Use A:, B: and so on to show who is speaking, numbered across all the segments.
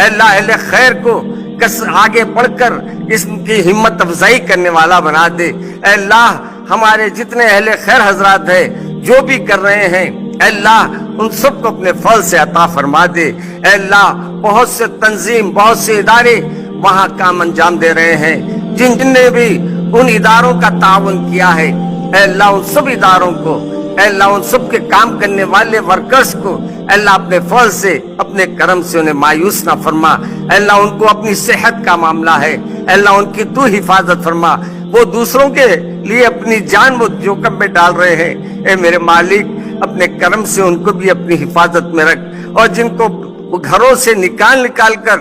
A: اے اللہ اہل خیر کو آگے بڑھ کر اس کی ہمت افزائی کرنے والا بنا دے. اے اللہ ہمارے جتنے اہل خیر حضرات ہیں جو بھی کر رہے ہیں اے اللہ ان سب کو اپنے فضل سے عطا فرما دے. اے اللہ بہت سے تنظیم بہت سے ادارے وہاں کام انجام دے رہے ہیں جن نے بھی ان اداروں کا تعاون کیا ہے اے اللہ ان سب اداروں کو اے اللہ ان سب کے کام کرنے والے ورکرز کو اے اللہ اپنے فضل سے اپنے کرم سے انہیں مایوس نہ فرما. اے اللہ ان کو اپنی صحت کا معاملہ ہے اے اللہ ان کی تو حفاظت فرما. وہ دوسروں کے لیے اپنی جان وہ جوکم میں ڈال رہے ہیں اے میرے مالک اپنے کرم سے ان کو بھی اپنی حفاظت میں رکھ. اور جن کو گھروں سے نکال کر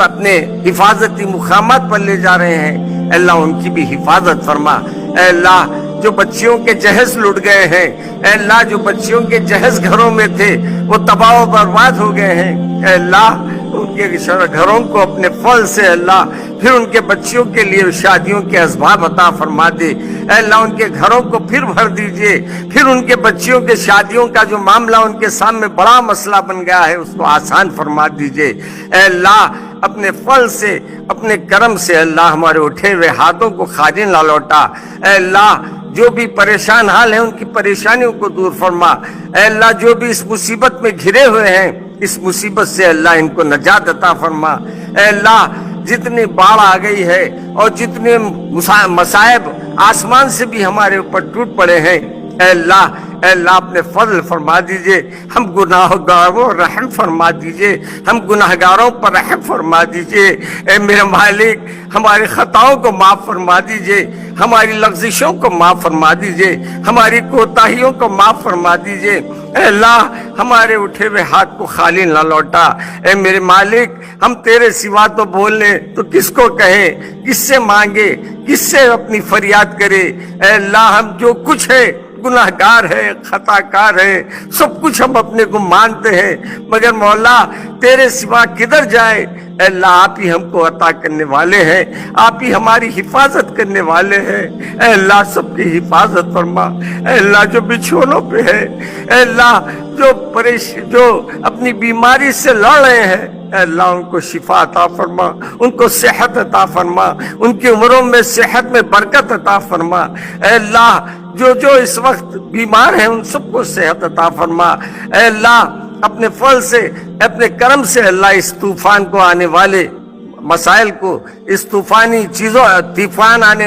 A: اپنے حفاظتی مقامات پر لے جا رہے ہیں اے اللہ ان کی بھی حفاظت فرما. اے اللہ جو بچیوں کے جہیز لٹ گئے ہیں اے اللہ جو بچیوں کے جہیز گھروں میں تھے وہ تباہ و برباد ہو گئے ہیں اے اللہ ان کے گھروں کو اپنے فضل سے اللہ پھر ان کے بچیوں کے لیے شادیوں کے اسباب عطا فرما دے. اے اللہ ان کے گھروں کو پھر بھر دیجئے. پھر ان کے بچیوں کے شادیوں کا جو معاملہ ان کے سامنے بڑا مسئلہ بن گیا ہے اس کو آسان فرما دیجئے. اے اللہ اپنے فضل سے اپنے کرم سے اللہ ہمارے اٹھے ہوئے ہاتھوں کو خالی نہ لوٹا. اے اللہ جو بھی پریشان حال ہیں ان کی پریشانیوں کو دور فرما. اے اللہ جو بھی اس مصیبت میں گھرے ہوئے ہیں اس مصیبت سے اللہ ان کو نجات عطا فرما. اے اللہ جتنی باڑھ آ گئی ہے اور جتنے مصائب آسمان سے بھی ہمارے اوپر ٹوٹ پڑے ہیں اے اللہ اپنے فضل فرما دیجئے. ہم گناہگاروں رحم فرما دیجئے. ہم گناہگاروں پر رحم فرما دیجئے. اے میرے مالک ہماری خطاؤں کو معاف فرما دیجئے. ہماری لغزشوں کو معاف فرما دیجئے. ہماری کوتاہیوں کو معاف فرما دیجئے. اے اللہ ہمارے اٹھے ہوئے ہاتھ کو خالی نہ لوٹا. اے میرے مالک ہم تیرے سوا تو بولنے تو کس کو کہیں, کس سے مانگے, کس سے اپنی فریاد کرے. اے اللہ ہم جو کچھ ہے گناہگار ہے, خطا کار ہے, سب کچھ ہم اپنے کو مانتے ہیں مگر مولا تیرے سوا کدھر جائے. اے اللہ آپ ہی ہم کو عطا کرنے والے ہیں, آپ ہی ہماری حفاظت کرنے والے ہیں. اے اللہ سب کی حفاظت فرما. اے اللہ جو بچھونوں پہ ہے اے اللہ جو اپنی بیماری سے لڑ رہے ہیں اے اللہ ان کو شفا عطا فرما, ان کو صحت عطا فرما, ان کی عمروں میں صحت میں برکت عطا فرما. اے اللہ جو اس وقت بیمار ہیں ان سب کو صحت عطا فرما. اے اللہ اپنے فضل سے اپنے کرم سے اللہ اس طوفان کو آنے والے مسائل کو, اس طوفانی چیزوں طوفان آنے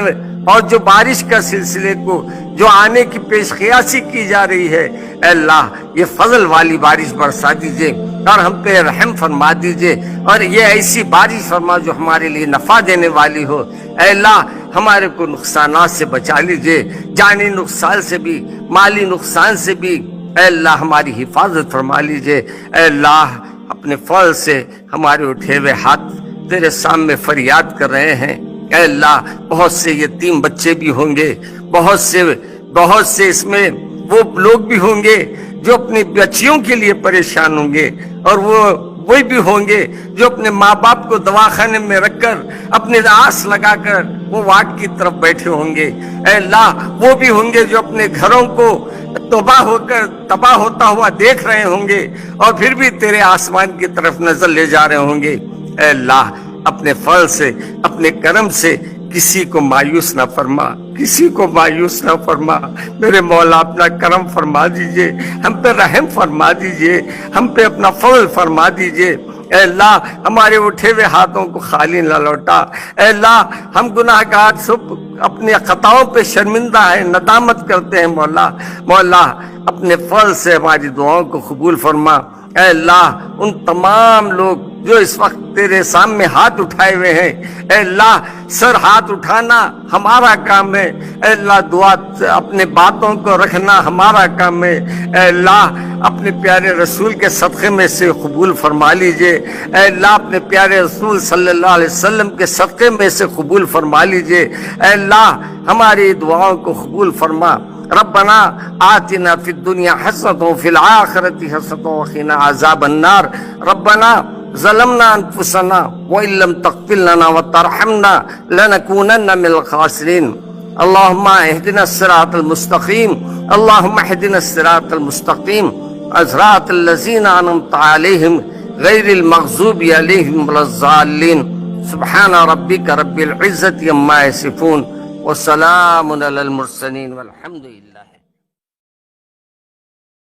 A: اور جو بارش کا سلسلے کو جو آنے کی پیش قیاسی کی جا رہی ہے اے اللہ یہ فضل والی بارش برسا دیجئے اور ہم پہ رحم فرما دیجئے اور یہ ایسی بارش فرما جو ہمارے لیے نفع دینے والی ہو. اے اللہ ہمارے کو نقصانات سے بچا لیجئے, جانی نقصان سے بھی مالی نقصان سے بھی اے اللہ ہماری حفاظت فرما لیجئے. اے اللہ اپنے فضل سے ہمارے اٹھے ہوئے ہاتھ تیرے سامنے فریاد کر رہے ہیں. اے اللہ بہت سے یتیم بچے بھی ہوں گے, بہت سے اس میں وہ لوگ بھی ہوں گے جو اپنی بچیوں کے لیے پریشان ہوں گے اور وہی بھی ہوں گے جو اپنے ماں باپ کو دواخانے میں رکھ کر اپنے آس لگا کر وہ وارڈ کی طرف بیٹھے ہوں گے. اے اللہ وہ بھی ہوں گے جو اپنے گھروں کو تباہ ہوتا ہوا دیکھ رہے ہوں گے اور پھر بھی تیرے آسمان کی طرف نظر لے جا رہے ہوں گے. اے اللہ اپنے فضل سے اپنے کرم سے کسی کو مایوس نہ فرما, کسی کو مایوس نہ فرما. میرے مولا اپنا کرم فرما دیجئے, ہم پہ رحم فرما دیجئے, ہم پہ اپنا فضل فرما دیجئے. اے اللہ ہمارے اٹھے ہوئے ہاتھوں کو خالی نہ لوٹا. اے اللہ ہم گناہگار سب اپنے خطاؤں پہ شرمندہ ہیں, ندامت کرتے ہیں. مولا اپنے فضل سے ہماری دعاؤں کو قبول فرما. اے اللہ ان تمام لوگ جو اس وقت تیرے سامنے ہاتھ اٹھائے ہوئے ہیں اے اللہ سر ہاتھ اٹھانا ہمارا کام ہے. اے اللہ دعا اپنے باتوں کو رکھنا ہمارا کام ہے. اے اللہ اپنے پیارے رسول کے صدقے میں سے قبول فرما لیجئے. اے اللہ اپنے پیارے رسول صلی اللہ علیہ وسلم کے صدقے میں سے قبول فرما لیجئے. اے اللہ ہماری دعاؤں کو قبول فرما. ربنا آتنا فی الدنیا حسنۃ وفی الآخرۃ حسنۃ وقنا عذاب النار. ربنا ظلمنا انفسنا وان لم تغفر لنا وترحمنا لنكونن من الخاسرين. اللهم اهدنا الصراط المستقيم, اللهم اهدنا الصراط المستقيم, صراط الذين انعمت عليهم غير المغضوب عليهم ولا الضالين سبحان ربك رب العزة عما يصفون وسلام على المرسلين والحمد لله